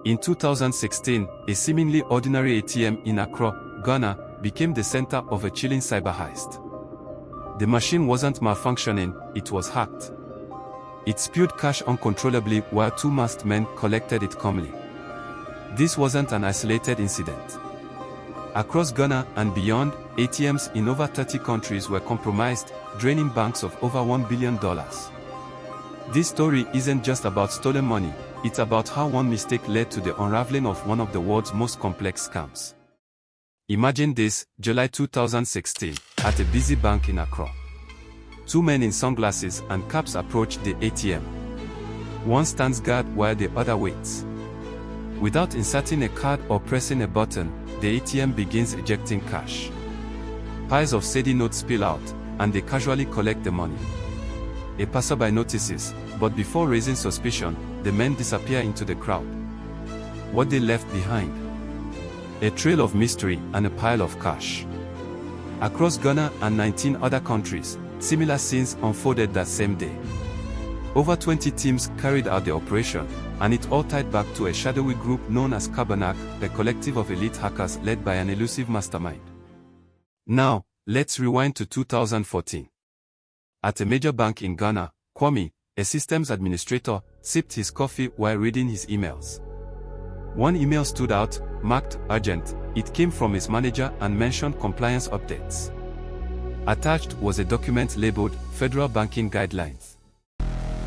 In 2016, a seemingly ordinary ATM in Accra, Ghana, became the center of a chilling cyber heist. The machine wasn't malfunctioning, it was hacked. It spewed cash uncontrollably while two masked men collected it calmly. This wasn't an isolated incident. Across Ghana and beyond, ATMs in over 30 countries were compromised, draining banks of over $1 billion. This story isn't just about stolen money, it's about how one mistake led to the unraveling of one of the world's most complex scams. Imagine this, July 2016, at a busy bank in Accra. Two men in sunglasses and caps approach the ATM. One stands guard while the other waits. Without inserting a card or pressing a button, the ATM begins ejecting cash. Piles of steady notes spill out, and they casually collect the money. A passerby notices, but before raising suspicion, the men disappear into the crowd. What they left behind? A trail of mystery and a pile of cash. Across Ghana and 19 other countries, similar scenes unfolded that same day. Over 20 teams carried out the operation, and it all tied back to a shadowy group known as Carbonak, a collective of elite hackers led by an elusive mastermind. Now, let's rewind to 2014. At a major bank in Ghana, Kwame, a systems administrator, sipped his coffee while reading his emails. One email stood out, marked urgent. It came from his manager and mentioned compliance updates. Attached was a document labeled Federal Banking Guidelines.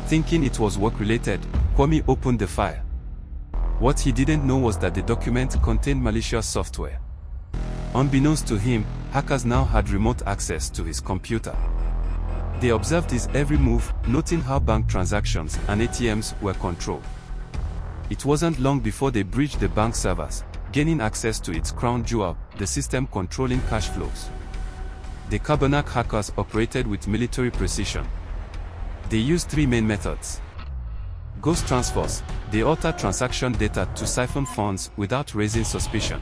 Thinking it was work-related, Kwame opened the file. What he didn't know was that the document contained malicious software. Unbeknownst to him, hackers now had remote access to his computer. They observed his every move, noting how bank transactions and ATMs were controlled. It wasn't long before they breached the bank servers, gaining access to its crown jewel, the system controlling cash flows. The Carbonak hackers operated with military precision. They used three main methods. Ghost transfers: they alter transaction data to siphon funds without raising suspicion.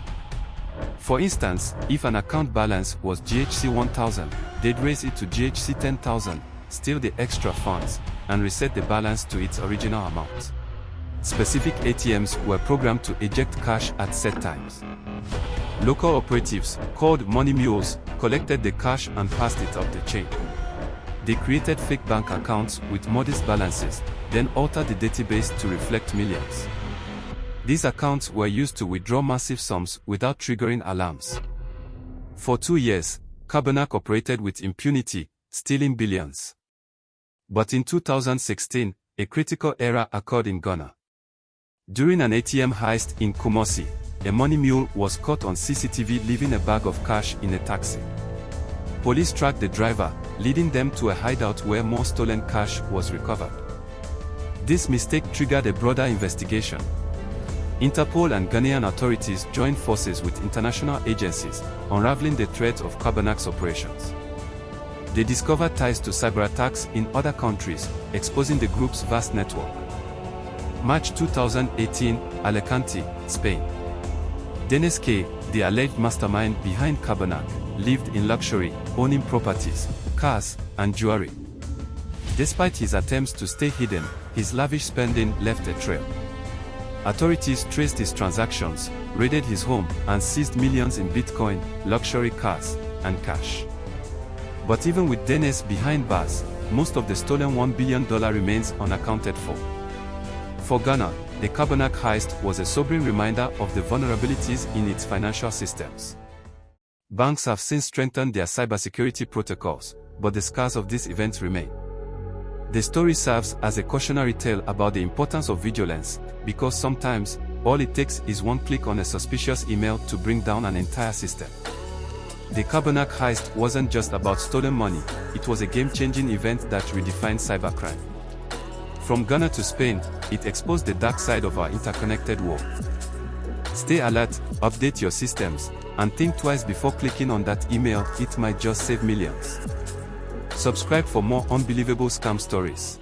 For instance, if an account balance was GHC 1000, they'd raise it to GHC 10,000, steal the extra funds, and reset the balance to its original amount. Specific ATMs were programmed to eject cash at set times. Local operatives, called money mules, collected the cash and passed it up the chain. They created fake bank accounts with modest balances, then altered the database to reflect millions. These accounts were used to withdraw massive sums without triggering alarms. For 2 years, Carbonak operated with impunity, stealing billions. But in 2016, a critical error occurred in Ghana. During an ATM heist in Kumasi, a money mule was caught on CCTV leaving a bag of cash in a taxi. Police tracked the driver, leading them to a hideout where more stolen cash was recovered. This mistake triggered a broader investigation. Interpol and Ghanaian authorities joined forces with international agencies, unraveling the threat of Carbonak's operations. They discovered ties to cyberattacks in other countries, exposing the group's vast network. March 2018, Alicante, Spain. Dennis K., the alleged mastermind behind Carbonak, lived in luxury, owning properties, cars, and jewelry. Despite his attempts to stay hidden, his lavish spending left a trail. Authorities traced his transactions, raided his home, and seized millions in Bitcoin, luxury cars, and cash. But even with Dennis behind bars, most of the stolen $1 billion remains unaccounted for. For Ghana, the Carbonak heist was a sobering reminder of the vulnerabilities in its financial systems. Banks have since strengthened their cybersecurity protocols, but the scars of this event remain. The story serves as a cautionary tale about the importance of vigilance, because sometimes, all it takes is one click on a suspicious email to bring down an entire system. The Carbonak heist wasn't just about stolen money, it was a game-changing event that redefined cybercrime. From Ghana to Spain, it exposed the dark side of our interconnected world. Stay alert, update your systems, and think twice before clicking on that email, it might just save millions. Subscribe for more unbelievable scam stories.